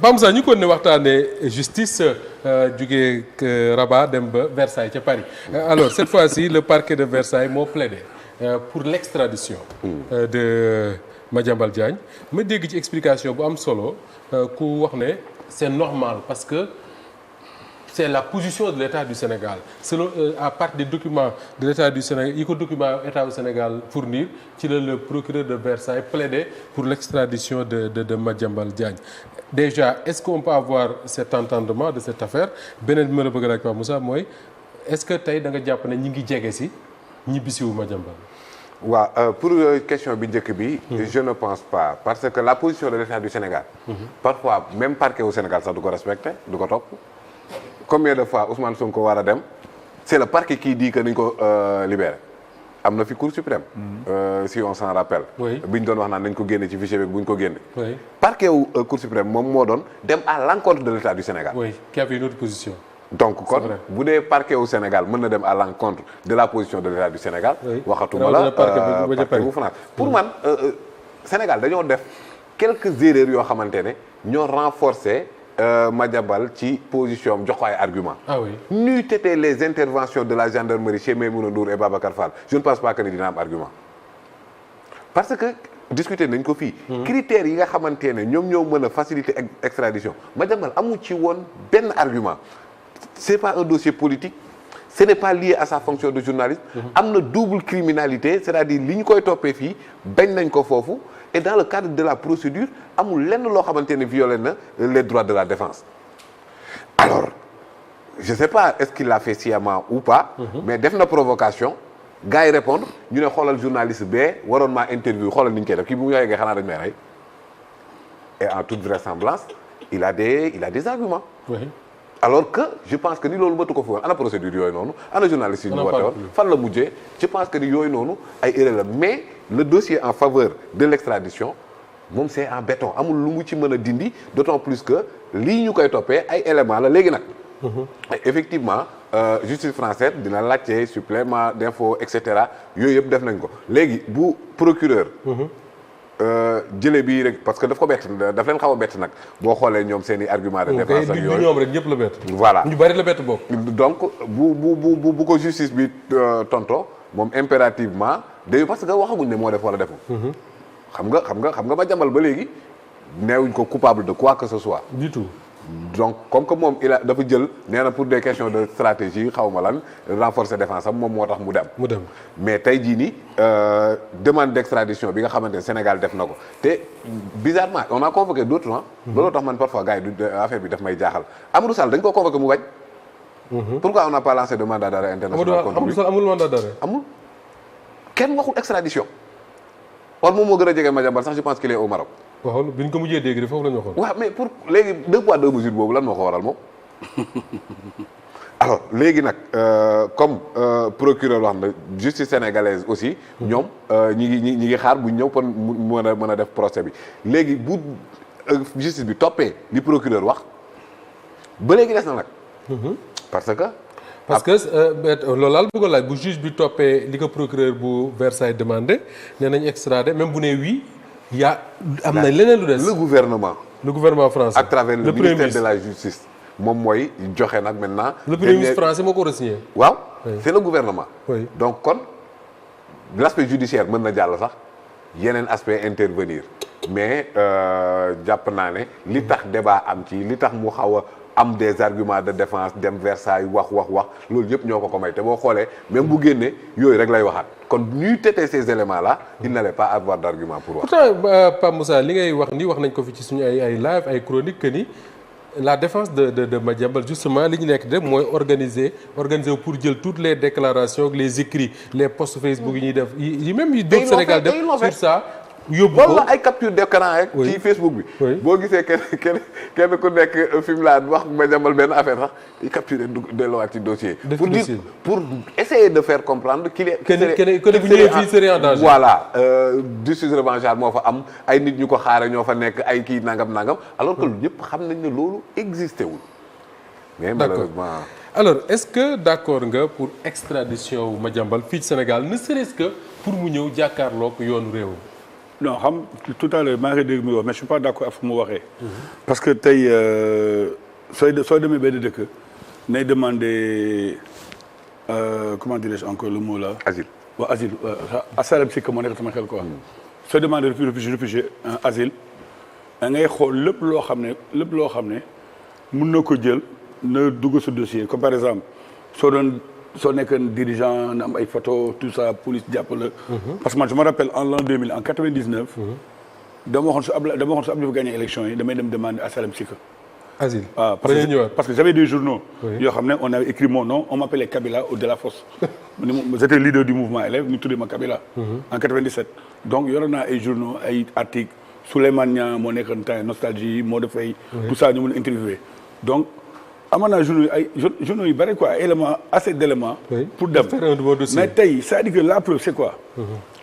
Pape Moussa ñu ko ne waxtaanee justice jugee Rabat dem ba Versailles ca Paris alors cette fois-ci le parquet de Versailles moo plaidé pour l'extradition de Madiambal Diagne ma dégg ci explication bu am solo ku wax ne c'est normal parce que c'est la position de l'État du Sénégal selon à partir des documents de l'État du Sénégal yi ko document État du Sénégal fournir ci la le procureur de Versailles plaidé pour l'extradition de Madiambal Diagne. Déjà est-ce qu'on peut avoir cet entendement de cette affaire beneen bi ma la bëgg a laaj Pape Moussa mooy est-ce que tey da nga jàpp ne ñi ngi jege si ñibbisiwu Madiambal. waaw pour question bi njëkk bi. je ne pense pas parce que la position de l'État du Sénégal. parfois même parquet au Sénégal sax du ko respecté du ko topp. combien de fois Ousmane Sonko war a dem c'est le parquet qui dit que nañ ko libéré am na fi Cour suprême. si on s'en rappelle. bi ñu doon wax naan nañ ko génne ci fichier bi bu ñu ko génne. parquet wu Cour suprême moom moo doon dem à l'encontre de l'État du Sénégal. oui qui avait une autre position. donc kon bu dee parquet au Sénégal mën na dem à l'encontre de la position de l'État du Sénégal. waxatuma la parquet bu France. pour man Sénégal dañoo def quelques erreurs yoo xamante ne ñoo renforcer. Madiambal ci position am jox ko ay argument. ah oui n'eût été les interventions de la gendarmerie chez Maïmouna Ndour et Babacar Fall je ne pense pas que ni dina am argument parce que discuter nañ ko fii. critères yi nga xamante ne ñoom ñoo mën a faciliter extradition Madiambal amu ci woon benn argument c'est pas un dossier politique ce n'est pas lié à sa fonction de journaliste. am na double criminalité c'est-à-dire li ñu koy toppee fii bañ nañ ko foofu. et dans le cadre de la procédure amul lenn loo xamante ne violé na les droits de la défense alors je sais pas est-ce qu'il l'a fait sciemment ou pas mais def na provocation gars yi répondre ñu ne xoolal journaliste bee waroon maa interview xoolal ni ñu koy def kii bu mu yooyee nga xanaa dañ may rey et en toute vraisemblance il a des arguments alors que je pense que ni loolu matu ko fi woon ana procédure yooyu noonu ana journaliste yi ñu woote woon fan la mujjee je pense que ni yooyu noonu ay erreur la mais le dossier en faveur de l'extradition moom c'est en béton amul lu mu ci mën a dindi d'autant plus que lii ñu koy toppee ay éléments la léegi nag effectivement justice française dina laajte supplément d'infos et cetera yooyu yëpp def nañ ko léegi bu procureur jële bii rek parce que daf ko bett daf leen xaw a bett nag boo xoolee ñoom seen i argument de défense ak yooyu ñoom rek ñëpp la bett. voilà ñu bari la bett bokk. donc bu ko justice bi tonto moom impérativement day parce que waxaguñ ne moo def wala deful. xam nga Madiambal ba léegi neewuñ ko coupable de quoi que ce soit. du tout. donc comme que moom dafa jël nee na pour des questions de stratégie xaw ma lan renforcer défense am moom moo tax mu dem. mais tey jii nii demande d'extradition bi nga xamante ne Sénégal def na ko te bizarrement on a convoqué d'autres hein. looloo tax man parfois gars yi affaire bi daf may jaaxal Amadou Sall dañ ko convoqué mu bañ. pourquoi on n'a pas lancé de mandat d'arrêt international contre lui Amadou Sall amul mandat d'arrêt. amul kenn waxul extradition. or moom moo gën a jege Madiambal sax je pense qu'il est au Maroc. waaw bi ñu ko mujjee dégg foofu la ñu waxoon. waaw mais pour léegi 2 poids 2 mesures boobu lan moo ko waral moom. alors léegi nag comme procureur wax na justice sénégalaise aussi. ñoom ñi ngi xaar bu ñëw pour mën a def procès bi léegi bu justice bi toppee li procureur wax ba léegi des na nag. parce que loolu laal bëgg a laaj bu juge bi toppee li ko procureur bu Versailles demandé nee nañ extradé même bu nee oui. am na leneen lu des. le gouvernement français. à travers le ministère de la justice. moom mooy joxe nag maintenant. le premier ministre français moo ko war a signé. waaw c'est le gouvernement. oui donc kon l'aspect judiciaire mën na jàll sax yeneen aspect intervenir mais jàpp naa ne li tax débat am ci li tax mu xaw a am des arguments de défense dem Versailles wax loolu yëpp ñoo ko may te boo xoolee même bu génnee yooyu rek lay waxaat kon ñuy têter ces éléments là il n'allait pas avoir d'argument pour wax. pourtant Pape Moussa li ngay wax ni wax nañ ko fi ci suñu ay live ay chroniques que ni la défense de Madiambal justement li ñu nekk de mooy organiser pour jël toutes les déclarations les écrits les posts Facebook yi ñuy def yi même yi d'autres Sénégal def sur ça. yóbbu ko wala ay capture d'écran rek. ci Facebook bi. boo gisee kenn ku nekk fi mu laa wax Madiambal benn affaire sax di capturer delloowaat ci dossier. pour essayer de faire comprendre qu'il est. que bu ñëwee fii serait en danger. voilà justice revanchard moo fa am ay nit ñu ko xaare ñoo fa nekk ay kii nangam alors que ñëpp xam nañ ne loolu existé wul. mais malheureusement. alors est-ce que d'accord nga pour extradition wu Madiambal fii ci Sénégal ne serait-ce que pour mu ñëw jàkkaarloog yoonu réew. non xam tout à l'heure maa ngi dégg muy wax mais je suis pas d'accord ak fu mu waxee. parce que tey sooy demee benn dëkk nay demander comment dirais-je encore le mot là. asile. waaw asile asylum seeker moo nekk sama xel quoi. sooy demander réfugié asile da ngay xool lépp loo xam ne mën na ko jël na dugg sa dossier comme par exemple soo nekk dirigeant na am ay photo tout ça police jàpp la. parce que man je me rappelle en l'an 2000 en 99. dama waxoon su Abdou gagné élection yi damay dem demander asylum seeker. asile parce que j'avais des journaux. yoo xam ne on avait écrit mon nom on m'appelait Kabila au Delafosse. j'étais leader du mouvement élève ñu tuddee ma Kabila. en 97 donc yoroon naa ay journaux ay articles Souleymane Niang moo nekkoon temps Nostalgie moo dafay. tout ça ñu mun interviewé donc. amoon naa journaux yu bëri quoi élément assez d'éléments pour dem mais tey c'est-à-dire que la preuve c'est quoi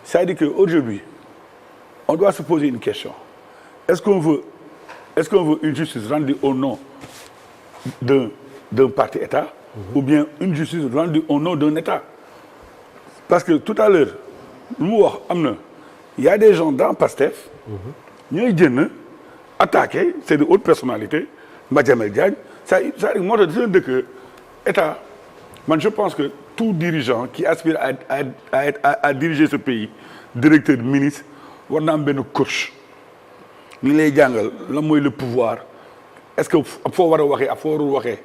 c'est-à-dire que aujourd'hui on doit se poser une question est-ce qu'on veut une justice rendue au nom d'un parti État ou bien une justice rendue au nom d'un État parce que tout à l'heure lu mu wax am na y a des gens dans Pastef ñooy jënn attaqué c'est de hautes personnalités Madiambel Diagne c'est-à-dire moo tax seen dëkk État man je pense que tout dirigeant qui aspire à diriger ce pays directeur ministre war na am benn coach ñu lay jàngal lan mooy le pouvoir est-ce que foo war a waxee ak foo warul waxee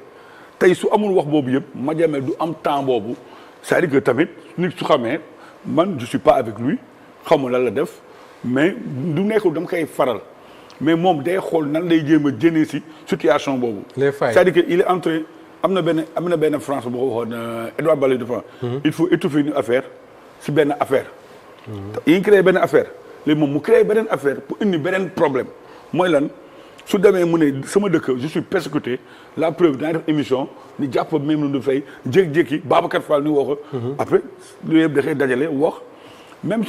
tey su amul wax boobu yëpp Madiambel du am temps boobu c'est-à-dire que tamit nit su xamee man je suis pas avec lui xamul lan la def mais du nekkul dama koy faral mais moom day xool nan lay jéem a génne si situation boobu. les failles c'est-à-dire que il est entré am na benn France bu ko waxoon Edouard Balladur il faut étouffer une affaire si benn affaire. yi ñu créé benn affaire léegi moom mu créé beneen affaire pour indi beneen problème mooy lan su demee mu ne sama dëkk je suis persécuté la preuve dinaa def émission ni jàpp même lu fay jékki-jékki Babacar Fall ni woo ko. après lu yëpp da koy dajale wax même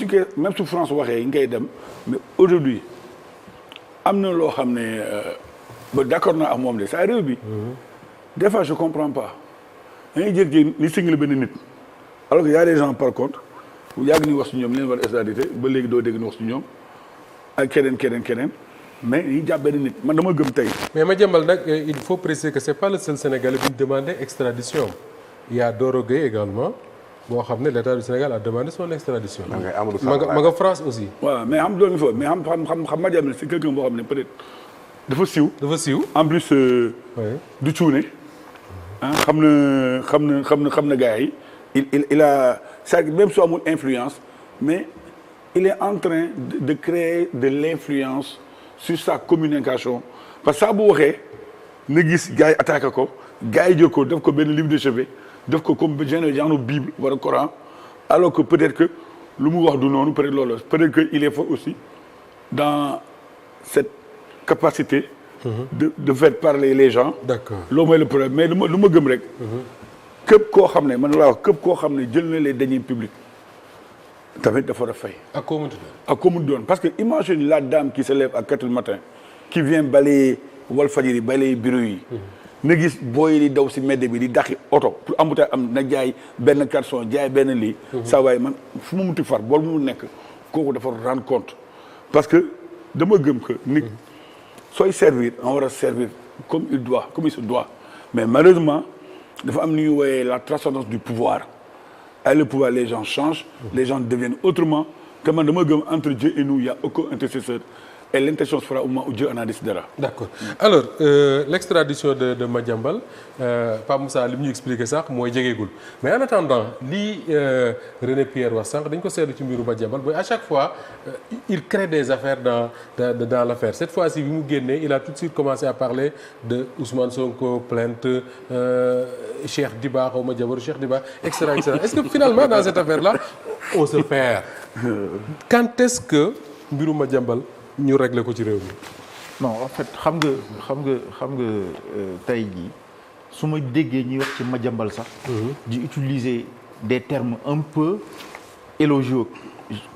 su France waxee ngay dem mais aujourd'hui am na loo xam ne ba d'accord naa ak moom de saa réew bi des fois je comprends pas dañuy jékki ni single benn nit alors que y a des gens par contre yàgg ni wax si ñoom leen war extradité ba léegi doo dégg ni wax si ñoom ak keneen mais dañuy jàpp benn nit man dama gëm tey. mais Madiambal nag il faut préciser que c'est pas le seul Sénégalais bi ñu demandé extradition il y a Doro Gueye également boo xam ne l'État du Sénégal a demandé son extradition. ma nga France aussi. voilà mais xam loolu mais xam Madiambal c'est quelqu'un boo xam ne peut-être dafa siiw. en plus du cuune ah xam na gars yi il a ça même su amul influence mais il est en train de créer de l'influence sur sa communication parce que saa bu waxee nga gis gars yi attaqué ko gars yi jël ko def ko benn livre de chevet def ko comme genre Bible wala Coran alors que peut-être que lu mu wax du noonu peut-être loolu peut-être que il est fort aussi dans cette capacité de faire parler les gens. D'accord. loolu mooy le problème mais lu ma gëm rek. képp koo xam ne man laa wax képp koo xam ne jël na les deniers publics tamit dafa def fay. ak koo mu doon parce que imagine la dame qui se lève à 4 heures du matin qui vient balayer Walfadjri balayer bureau yi. na gis booy di daw si mbedd bi di dàqi oto pour embouteillage am na jaay benn carton jaay benn lii. saa waay man fu mu munti far bool mu nekk kooku dafa rendre compte parce que dama gëm que nit sooy servir on war a servir comme il se doit mais malheureusement dafa am ni ñuy wooyee la transcendance du pouvoir avec le pouvoir les gens changent les gens deviennent autrement te man dama gëm entre Dieu et nous il y a aucun intercesseur et l'intention se fera au moment où Dieu en a décidera. D'accord alors l'extradition de Madiambal Pape Moussa li mu ñu expliqué sax mooy jegeegul mais en attendant lii René Pierre wax sànq dañ ko seetlu ci mbiru Madiambal mooy à chaque fois il crée des affaires dans l'affaire cette fois-ci bi mu génnee il a tout de suite commencé à parler de Ousmane Sonko plainte Cheikh Diba xaw ma jabaru Cheikh Diba etc. Est-ce que finalement dans cette affaire-là on se perd quand est-ce que mbiru Madiambal ñu réglé ko ci réew mi. non en fait xam nga tey jii su ma déggee ñuy wax ci Madiambal sax. di utiliser des termes un peu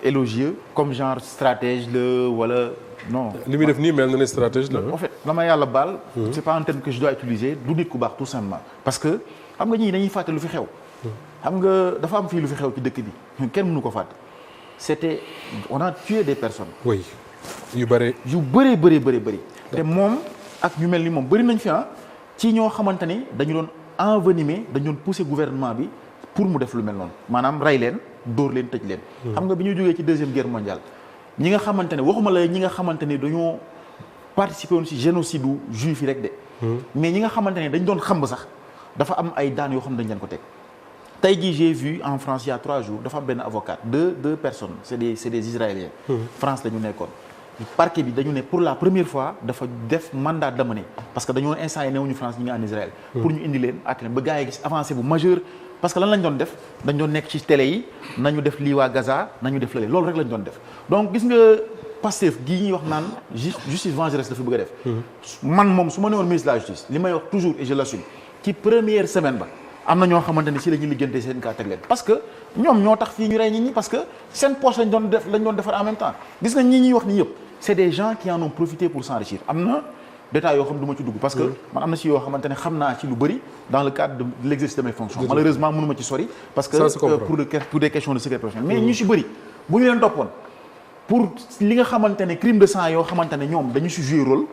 élogieux comme genre stratège la wala non. li muy def nii mel na ne stratège la. en fait la ma yàlla baal. c'est pas un terme que je dois utiliser du nit ku baax tout simplement. parce que xam nga ñii dañuy fàtte lu fi xew. xam nga dafa am fii lu fi xew ci dëkk bi kenn mënu ko fàtte. on a tué des personnes. oui yu bëree. bëri. te moom ak ñu mel ni moom bëri nañ fi ci ñoo xamante ni dañu doon envenimer dañu doon pousser gouvernement bi pour mu def lu mel noonu maanaam rey leen dóor leen tëj leen. xam nga bi ñu jógee ci deuxième guerre mondiale ñi nga xamante ne waxuma la ñi nga xamante ni dañoo participer woon ci génocide du juif yi rek de. mais ñi nga xamante ne dañ doon xamb sax dafa am ay daan yoo xam ne dañ leen ko teg. tey jii j'ai vu en France il y a 3 jours dafa am benn avocat deux personnes c'est des Israéliens. France la ñu nekkoon. parquet bi dañu ne pour la première fois dafa def mandat d'amener parce que dañoo instant yi newuñu France ñi ngi en Israël. pour ñu indi leen àtte leen ba gars yi gis avancé bu majeur. parce que lan lañ doon def dañ doon nekk ci télé yi nañu def lii waa Gaza nañu def lële loolu rek lañ doon def donc gis nga Pastef gii ñuy wax naan justice vengeresse dafa bëgg a def. man moom su ma newoon ministre de la justice li may wax toujours et je l'assume ci première semaine ba. am na ñoo xamante ni si la ñuy liggéeyante seen kaa teg leen parce que ñoom ñoo tax fii ñu rey nit ñi parce que seen poche lañ doon defar en même temps gis nga ñi ñuy wax ni yëpp c'est des gens qui en ont profité pour s'enrichir am na détails yoo xam du ma ci dugg parce que man am na si yoo xamante ne xam naa ci lu bëri dans le cadre de l'exercice de mes fonctions malheureusement mënu ma ci sori parce que pour des questions de secret professionnel mais ñu si bëri bu ñu leen toppoon pour li nga xamante ne crime de sang yoo xamante ne ñoom dañu si jouer rôle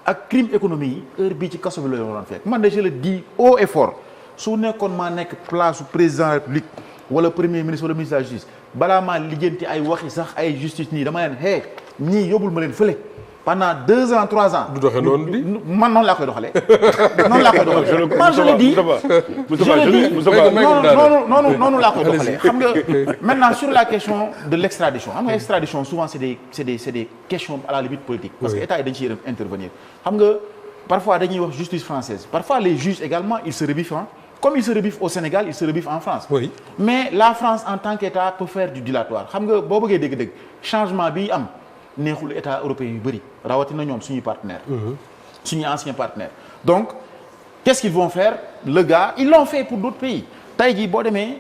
ak crime économique yi heure bii ci kaso bi la doon fekk man de je le dis haut et fort su nekkoon maa nekk place su président de la République wala premier ministre wala ministre de la justice balaa maa lijjanti ay waxi sax ay justice nii dama leen ñii yóbbul ma leen fële pendant 2 ans 3 ans. du doxee noonu di man noonu laa koy doxalee. noonu laa koy doxalee man je le dis noonu laa koy doxalee xam nga maintenant sur la question de l'extradition xam nga extradition souvent c'est des questions à la limite politique. parce que état yi dañ ciy intervenir xam nga. Parfois dañuy wax justice française parfois les juges également ils se rebiffent comme ils se rebiffent au Sénégal ils se rebiffent en France. Oui. Mais la France en tant qu'État peut faire du dilatoire xam nga boo bëggee dégg-dégg changement bi am neexul État européen yu bëri rawatina ñoom suñuy partenaires. suñuy anciens partenaires. Donc qu'est-ce qu'ils vont faire le gars ils l'ont fait pour d'autres pays tey jii boo demee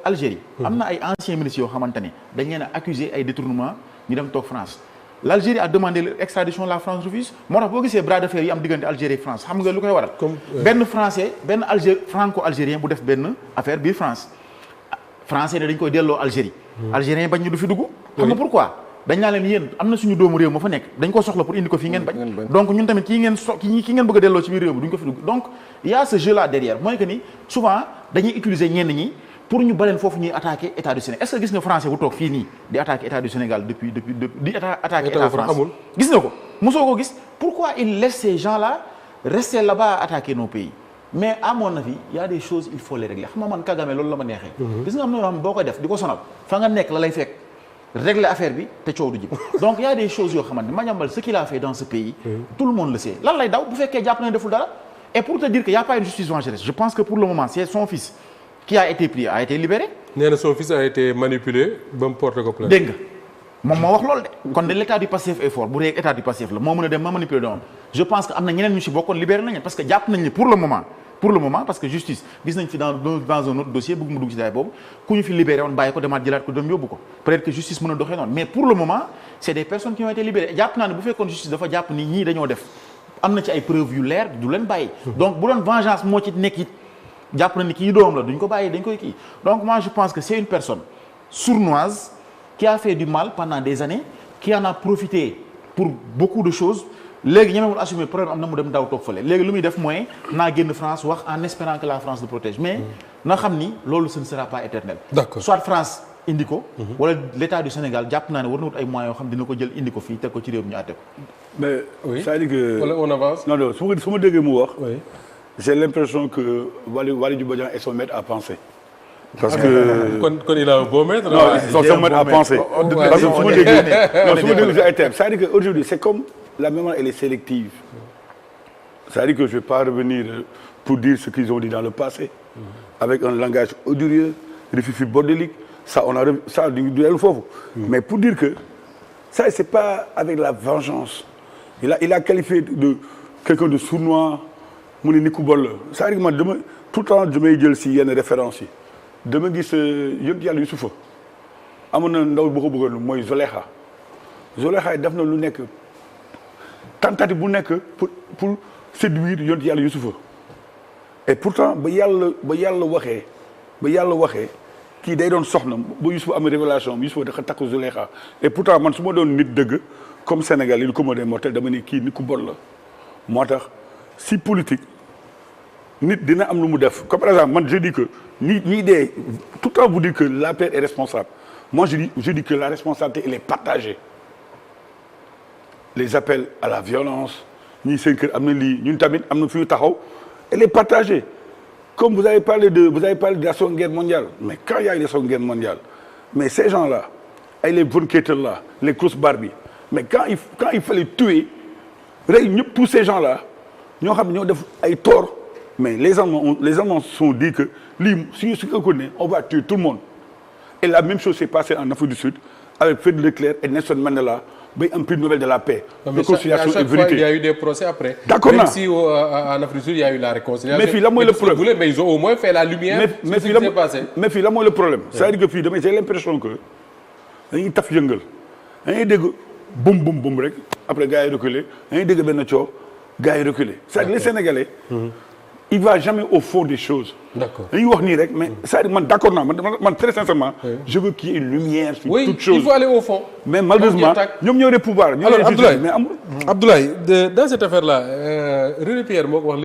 Algérie. am na ay anciens ministres yoo xamante ne dañ leen a accuser ay détournement ñu dem toog France. L'Algérie a demandé l'extradition la France refuse moo tax boo gisee bras de fer yi am diggante Algérie et France xam nga lu koy waral. benn français benn franco-algérien bu def benn affaire biir France. français ne dañ koy delloo Algérie. algérien bañ ñu du fi dugg. xam nga pourquoi dañ naa leen yéen am na suñu doomu réew ma fa nekk dañ ko soxla pour indi ko fii ngeen bañ. donc ñun tamit ki ngeen bëgg a delloo ci biir réew mi duñ ko fi dugg donc il y a ce jeu là derrière mooy que ni souvent dañuy utiliser ñenn ñi. pour ñu baleen foofu ñuy attaquer état du Sénégal est-ce que gis nga français bu toog fii nii di attaquer état du Sénégal depuis di attaquer état France gis nga ko mosoo ko gis pourquoi il laisse ces gens-là rester là-bas à attaquer nos pays mais à mon avis il y a des choses il faut les régler xam nga man Kagame loolu la ma neexee gis nga am na yoo xam ne boo koy def di ko sonal fa nga nekk la lay fekk régler affaire bi te coow du jib donc il y a des choses yoo xamante ne Madiambal ce qu'il a fait dans ce pays tout le monde le sait lan lay daw bu fekkee jàpp na deful dara et pour te dire que y a pas une justice vengeresse je pense que pour le moment c'est son fils qui a été pris a été libéré. nee na son fils a été manipulé ba mu porté ko plainte. dégg nga moom moo wax loolu de. kon de l'état du Pastef est fort bu dee état du Pastef la moo mën a dem ma manipuler doomam je pense que am na ñeneen ñu ci bokkoon libéré nañu parce que jàpp nañ ne pour le moment parce que justice gis nañ fi dans un autre dossier bëgg mu dugg ci daay boobu ku ñu fi libéré woon bàyyi ko demaat jëlaat ko dem yóbbu ko peut-être que justice mën a doxee noonu mais pour le moment c'est des personnes qui ont été libérées jàpp naa ne bu fekkoon justice dafa jàpp ni ñii dañoo def am na ci ay preuves yu leer du leen bàyyi. donc bu doon vengeance moo ci nekk it jàpp na ni kii doom la duñ ko bàyyi dañ koy kii donc moi je pense que c'est une personne sournoise qui a fait du mal pendant des années qui en a profité pour beaucoup de choses léegi ñemewul assumer problème am na mu dem daw toog fële léegi lu muy def mooy naa génn France wax en espérant que la France le protège mais na xam ni loolu ce ne sera pas éternel. D'accord. Soit France indi ko wala l'état du Sénégal jàpp naa ne war na wut ay moyens yoo xam dina ko jël indi ko fii teg ko ci réew mi ñu àtte ko. mais c'est-à-dire que wala on avance. non su ma déggee mu wax. J'ai l'impression que Waly Bodian est son maître à penser. Parce que kon il a un beau maître. Non, son maître à penser. Parce que su ma déggee ay termes. C'est-à-dire qu'aujourd'hui, c'est comme la mémoire, elle est sélective. C'est-à-dire que je ne vais pas revenir pour dire ce qu'ils ont dit dans le passé. Avec un langage odoreux, rififi bordélique, ça on a ça du foofu. Mais pour dire que ça c'est pas avec la vengeance. Il a qualifié de quelqu'un de sournois. mu ne Niku Bol la c'est-à-dire que man dama tout le temps damay jël si yenn références yi dama gis yonent yàlla Yusufa amoon na ndaw bu ko bëggoon mooy Zolexa yi def na lu nekk tentative bu nekk pour séduire yonent yàlla Yusufa et pourtant ba yàlla waxee kii day doon soxna bu Youssouf amee révélation bi Youssouf dafa takk Zuleyxa et pourtant man su ma doon nit dëgg comme Sénégal yi lu ko modee mortel dama ne kii nit ku bon la moo tax si politique nit dina am lu mu def comme par exemple man je dis que ñii dee tout le temps vous dites que l'APR est responsable moi je dis que la responsabilité elle est partagée les appels à la violence ñii seen kër am na lii ñun tamit am na fi ñu taxaw elle est partagée comme vous avez parlé de la Seconde Guerre mondiale mais quand il y a eu la Seconde Guerre mondiale mais ces gens-là ay les von Kettler là les Klaus Barbie mais quand il fallait tuer rey ñëpp tous ces gens-là ñoo xam ne ñoo def ay tort mais les Allemands sont dit que lii su ko ne on va tuer tout le monde et la même chose s'est passée en Afrique du Sud avec Frédéric Leclerc et Nelson Mandela bay un prix Nobel de la paix. Réconciliation et vérité. Il y a eu des procès après. D'accord même si en Afrique du Sud il y a eu la réconciliation. mais fii la mooy le problème mais ils ont au moins fait la lumière. mais sur ce qui s'est passé. mais fii la mooy le problème. c'est-à-dire que fii damay j'ai l'impression que dañuy taf yëngal dañuy dégg bum bum bum rek après gars yi reculer dañuy dégg benn coow gars yi reculer. c'est-à-dire les Sénégalais. il va jamais au fond des choses. D'accord. dañuy wax nii rek mais c'est-à-dire man d'accord naa man très sincèrement. je veux qu'il y ait une lumière sur toute chose. Oui, il faut aller au fond. mais malheureusement ñoom ñoo des pouvoirs. alors Abdoulaye dans cette affaire-là Rémi Pierre moo ko wax